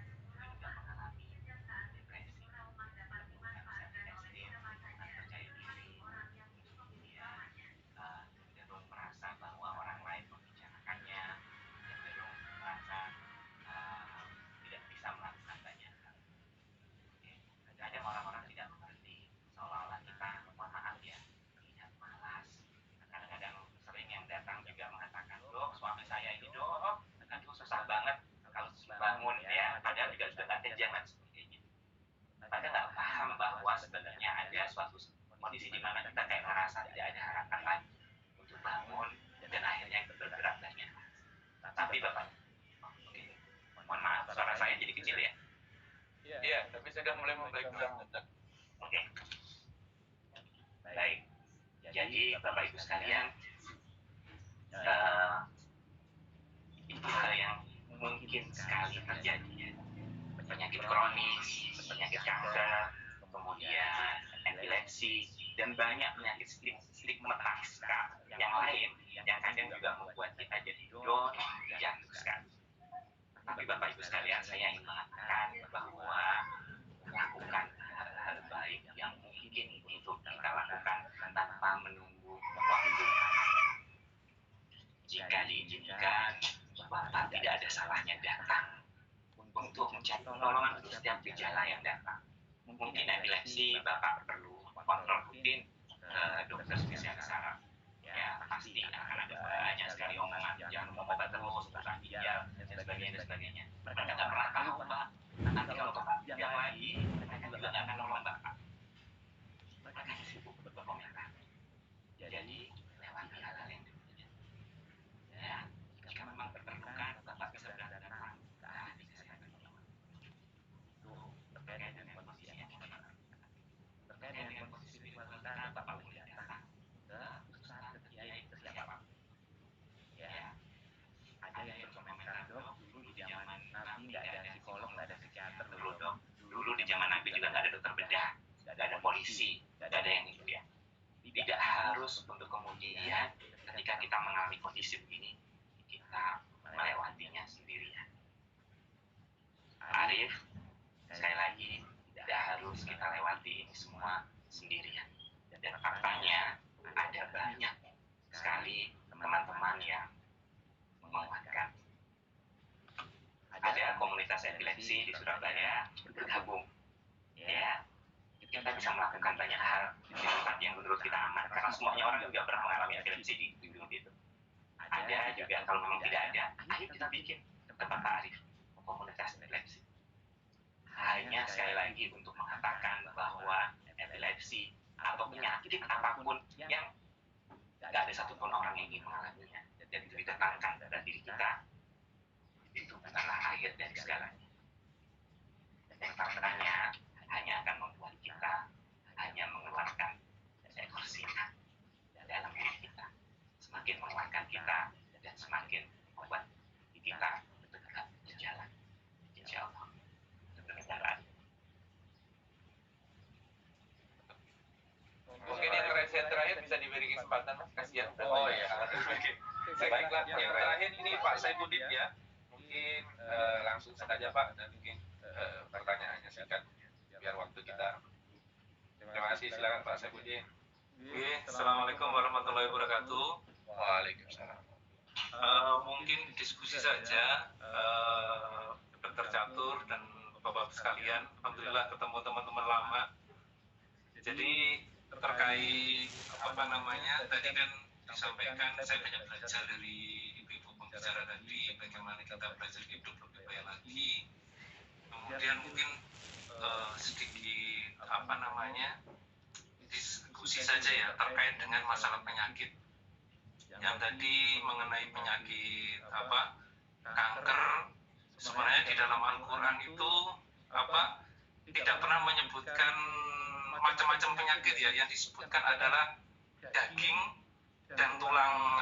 juga mengalami depresi, penurunan self-esteem, penurunan percaya diri, terus kemudian cenderung merasa bahwa orang lain membicarakannya, cenderung merasa tidak bisa melakukan banyak hal. Kadang orang-orang tidak mengerti, seolah-olah kita, mohon maaf ya, terlihat malas. Kadang-kadang sering yang datang juga mengatakan, dok, suami saya ini dok, aduh susah banget kalau bangun ya, padahal juga sudah tak jangan seperti itu. Padahal nggak paham bahwa sebenarnya ada suatu kondisi di mana kita kayak merasa tidak ada harapan lagi untuk bangun dan akhirnya bergerak banyak. Tapi Bapak, oke, mohon maaf, suara saya jadi kecil ya. Iya, tapi sudah mulai membaik. Oke. Baik. Jadi Bapak Ibu sekalian, itu hal yang mungkin sekali terjadi. Penyakit kronis, penyakit kanker, kemudian epilepsi, dan banyak penyakit stigmatika yang lain yang kadang juga membuat kita jadi down, jatuh sekali. Tapi Bapak Ibu sekalian, saya ingin mengatakan gejala yang datang. Mungkin epilepsi Bapak perlu kontrol rutin ke dokter spesialis saraf. Ya, pasti akan ada banyak sekali omongan, jangan minum obat terus, urusan ginjal, dan sebagainya. Mereka nggak pernah tahu, Pak. Nanti kalau Bapak yang lagi, mereka juga nggak akan nolong Bapak. Mereka sibuk berkomentar. Jadi, lewati hal-hal yang demikian. Ya, jika memang diperlukan, Bapak bisa berdatang ke ahli kesehatan jiwa. Itu terkait dengan kondisi yang kita. Terkait dengan kondisi spiritual kita, Bapak boleh datang ke ustaz, ke kiai, ke siapa. Ya, ada yang berkomentar, dok, dulu di zaman Nabi nggak ada psikolog, nggak ada psikiater dulu, dok. Dulu di zaman Nabi juga nggak ada dokter bedah, nggak ada polisi, nggak ada yang itu ya. Tidak harus untuk kemudian ketika kita mengalami kondisi begini, kita melewatinya sendirian. Arif, sekali lagi, tidak harus kita lewati ini semua sendirian. Dan faktanya, ada banyak sekali teman-teman yang menguatkan. Ada komunitas epilepsi di Surabaya bergabung. Ya, kita bisa melakukan banyak hal di tempat yang menurut kita aman, karena semuanya orang juga pernah mengalami epilepsi di dunia itu. Ada juga kalau memang tidak ada, ayo kita bikin tempat Pak Arif komunitas epilepsi. Hanya sekali lagi untuk mengatakan bahwa epilepsi atau penyakit apapun yang nggak ada satupun orang yang ingin mengalaminya dan itu ditetapkan pada diri kita, itu bukanlah akhir dari segalanya. Dan faktanya hanya akan membuat kita hanya mengeluarkan seekor singa dalam diri kita, semakin mengeluarkan kita dan semakin membuat kita tetap berjalan. Insya Allah. Demikian. Mungkin yang terakhir bisa diberi kesempatan, Mas. Kasihan. Oh ya. Baiklah, yang terakhir ini Pak Saifuddin ya. Mungkin langsung saja Pak, dan mungkin pertanyaannya singkat biar waktu kita. Terima kasih, silakan Pak Saifuddin. Oke, Assalamualaikum warahmatullahi wabarakatuh. Waalaikumsalam. Mungkin diskusi saja, Dr. Catur dan Bapak sekalian. Alhamdulillah ketemu teman-teman lama. Jadi terkait tadi kan disampaikan, saya banyak belajar dari ibu pembicara tadi, bagaimana kita belajar hidup lebih baik lagi. Kemudian mungkin sedikit diskusi saja ya terkait dengan masalah penyakit. Yang tadi mengenai penyakit kanker, sebenarnya di dalam Al-Quran itu tidak pernah menyebutkan macam-macam penyakit ya, yang disebutkan adalah daging dan tulang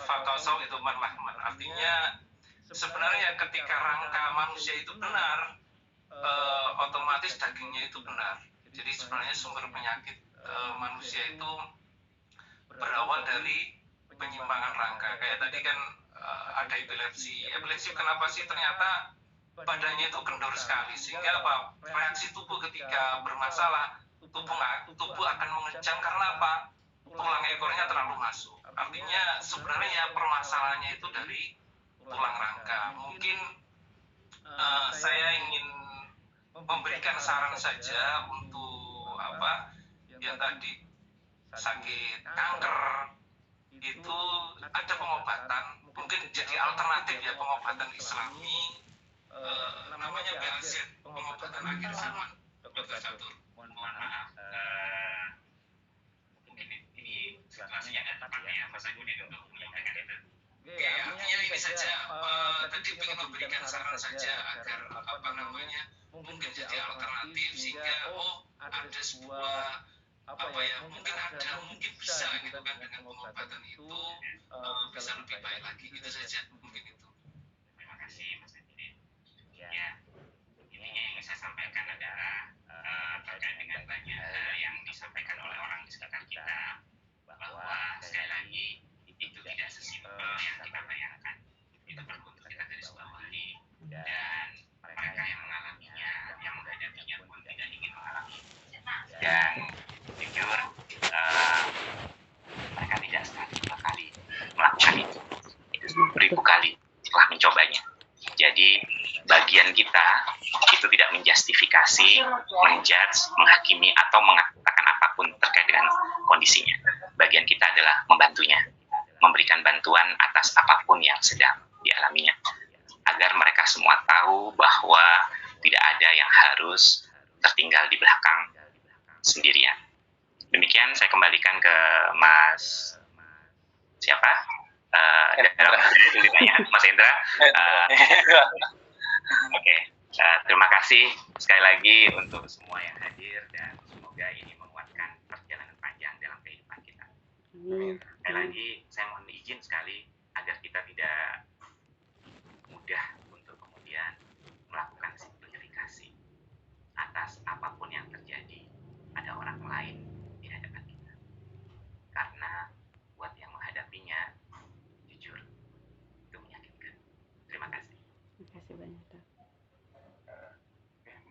fakasau itu manlahman. Artinya sebenarnya ketika rangka manusia itu benar, otomatis dagingnya itu benar. Jadi sebenarnya sumber penyakit manusia itu berawal dari penyimpangan rangka. Kayak tadi kan ada epilepsi. Epilepsi kenapa sih? Ternyata badannya itu kendor sekali, sehingga reaksi tubuh ketika bermasalah, tubuh akan mengejang karena tulang ekornya terlalu masuk. Artinya sebenarnya permasalahannya itu dari tulang rangka. Mungkin saya ingin memberikan saran saja untuk yang tadi sakit kanker itu ada pengobatan, mungkin jadi alternatif ya, pengobatan Islami, namanya BLZ, pengobatan akhir zaman. Dr. Catur, mohon maaf, mungkin ini situasinya ada tempatnya ya, Mas Agung itu menyampaikan itu. Oke, artinya ini saja, tadi ingin memberikan saran saja agar mungkin jadi alternatif, sehingga ada sebuah mungkin bisa gitu kan, dengan pengobatan itu bisa lebih baik lagi, gitu saja mungkin itu. Terima kasih Mas Agung. Ya, ini yang saya sampaikan adalah terkait dengan banyak hal yang disampaikan oleh orang di sekitar kita, bahwa sekali lagi itu tidak sesimpel yang kita bayangkan. Itu perlu untuk kita garis bawahi, dan mereka yang mengalaminya, yang menghadapinya pun tidak ingin mengalami. Dan jujur, mereka tidak sekali dua kali melakukan itu beribu kali telah mencobanya. Jadi bagian kita itu tidak menjustifikasi, menjudge, menghakimi, atau mengatakan apapun terkait dengan kondisinya. Bagian kita adalah membantunya, memberikan bantuan atas apapun yang sedang dialaminya, agar mereka semua tahu bahwa tidak ada yang harus tertinggal di belakang sendirian. Demikian, saya kembalikan ke Mas siapa? Dalam tulisannya Mas Indra. Oke. Terima kasih sekali lagi untuk semua yang hadir, dan semoga ini menguatkan perjalanan panjang dalam kehidupan kita. Sekali lagi saya mohon izin sekali agar kita tidak mudah untuk kemudian melakukan simplifikasi atas apapun yang terjadi pada orang lain di hadapan kita. Karena buat yang menghadapinya, jujur, itu menyakitkan. Terima kasih. Terima kasih banyak, Dok.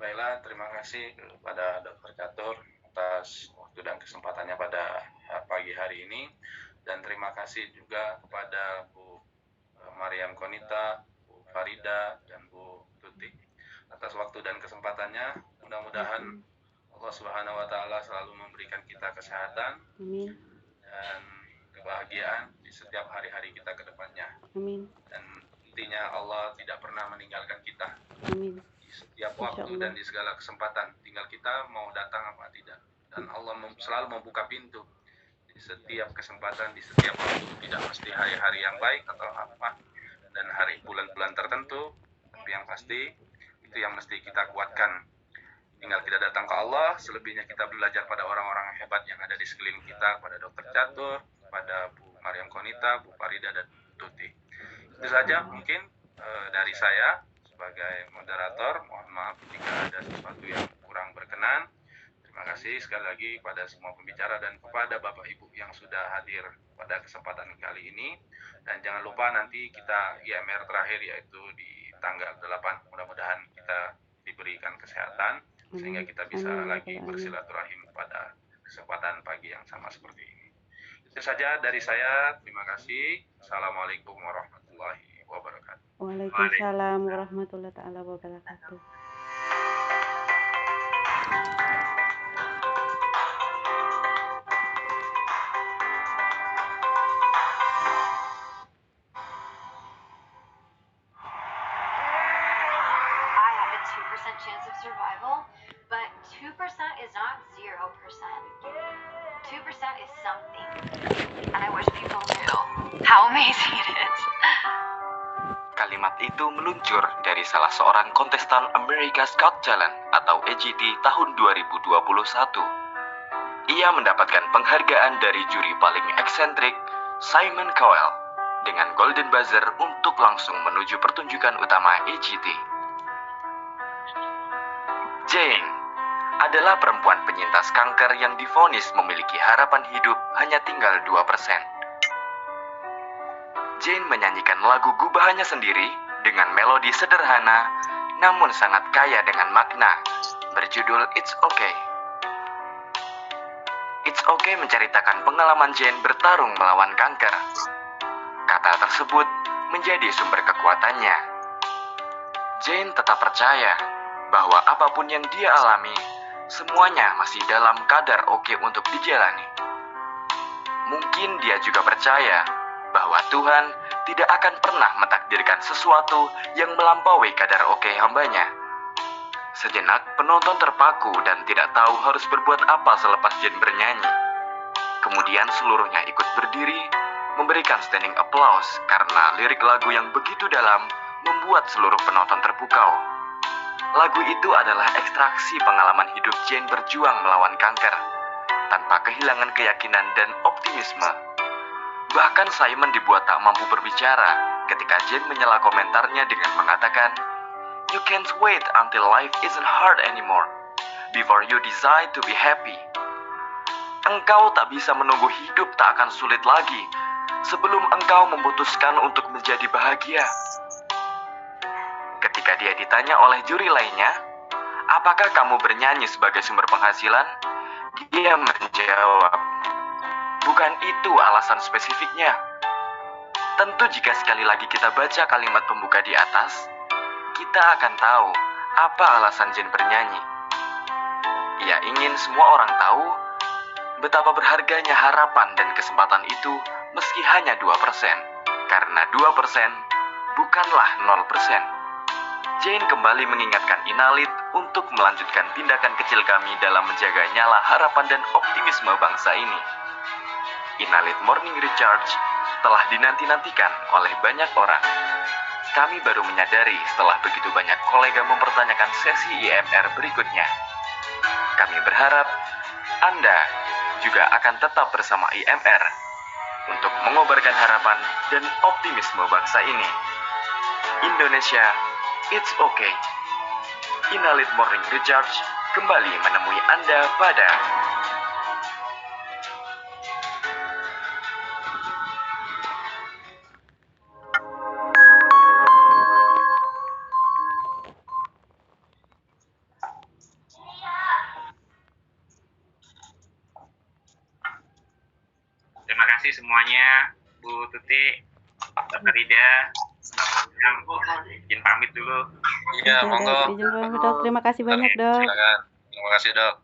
Baiklah, terima kasih kepada Dr. Catur atas waktu dan kesempatannya pada pagi hari ini, dan terima kasih juga kepada Bu Mariam Konita, Bu Farida, dan Bu Tuti atas waktu dan kesempatannya. Mudah-mudahan Allah Subhanahu wa Ta'ala selalu memberikan kita kesehatan Amin. dan kebahagiaan di setiap hari-hari kita ke depannya. Amin. Dan intinya Allah tidak pernah meninggalkan kita Amin. di setiap waktu dan di segala kesempatan. Tinggal kita mau datang apa tidak. Dan Allah selalu membuka pintu di setiap kesempatan, di setiap waktu. Tidak mesti hari-hari yang baik atau apa, dan hari bulan-bulan tertentu, tapi yang pasti itu yang mesti kita kuatkan. Tinggal kita datang ke Allah, selebihnya kita belajar pada orang-orang hebat yang ada di sekeliling kita, pada Dr. Catur, pada Bu Mariam Konita, Bu Farida, dan Bu Tuti. Itu saja mungkin dari saya sebagai moderator. Mohon maaf jika ada sesuatu yang kurang berkenan. Terima kasih sekali lagi kepada semua pembicara dan kepada Bapak Ibu yang sudah hadir pada kesempatan kali ini. Dan jangan lupa nanti kita IMR terakhir, yaitu di tanggal 8. Mudah-mudahan kita diberikan kesehatan sehingga kita bisa lagi bersilaturahim pada kesempatan pagi yang sama seperti ini. Itu saja dari saya. Terima kasih. Assalamualaikum warahmatullahi wabarakatuh. Waalaikumsalam warahmatullahi taala wabarakatuh. Chance of survival, but 2% is not 0%. 2% is something. And I wish people knew how amazing it is. Kalimat itu meluncur dari salah seorang kontestan America's Got Talent atau AGT tahun 2021. Ia mendapatkan penghargaan dari juri paling eksentrik, Simon Cowell, dengan Golden Buzzer untuk langsung menuju pertunjukan utama AGT. Jane adalah perempuan penyintas kanker yang divonis memiliki harapan hidup hanya tinggal 2%. Jane menyanyikan lagu gubahannya sendiri dengan melodi sederhana namun sangat kaya dengan makna, berjudul It's Okay. It's Okay menceritakan pengalaman Jane bertarung melawan kanker. Kata tersebut menjadi sumber kekuatannya. Jane tetap percaya bahwa apapun yang dia alami, semuanya masih dalam kadar oke untuk dijalani. Mungkin dia juga percaya bahwa Tuhan tidak akan pernah mentakdirkan sesuatu yang melampaui kadar oke hambanya. Sejenak penonton terpaku dan tidak tahu harus berbuat apa selepas Jane bernyanyi. Kemudian seluruhnya ikut berdiri, memberikan standing applause karena lirik lagu yang begitu dalam membuat seluruh penonton terpukau. Lagu itu adalah ekstraksi pengalaman hidup Jane berjuang melawan kanker, tanpa kehilangan keyakinan dan optimisme. Bahkan Simon dibuat tak mampu berbicara ketika Jane menyela komentarnya dengan mengatakan, "You can't wait until life isn't hard anymore, before you decide to be happy." Engkau tak bisa menunggu hidup tak akan sulit lagi, sebelum engkau memutuskan untuk menjadi bahagia. Ketika dia ditanya oleh juri lainnya, apakah kamu bernyanyi sebagai sumber penghasilan? Dia menjawab, bukan itu alasan spesifiknya. Tentu jika sekali lagi kita baca kalimat pembuka di atas, kita akan tahu apa alasan Jane bernyanyi. Ia ingin semua orang tahu betapa berharganya harapan dan kesempatan itu meski hanya 2%. Karena 2% bukanlah 0%. Jane kembali mengingatkan Inalit untuk melanjutkan tindakan kecil kami dalam menjaga nyala harapan dan optimisme bangsa ini. Inalit Morning Recharge telah dinanti-nantikan oleh banyak orang. Kami baru menyadari setelah begitu banyak kolega mempertanyakan sesi IMR berikutnya. Kami berharap Anda juga akan tetap bersama IMR untuk mengobarkan harapan dan optimisme bangsa ini. Indonesia, it's okay. Inalit Morning Recharge kembali menemui Anda pada Terima kasih semuanya, Bu Tuti, Dr. Rida. Izin pamit dulu. Iya, monggo. Izin pamit, Dok. Terima kasih banyak, Dok. Silakan. Terima kasih, Dok.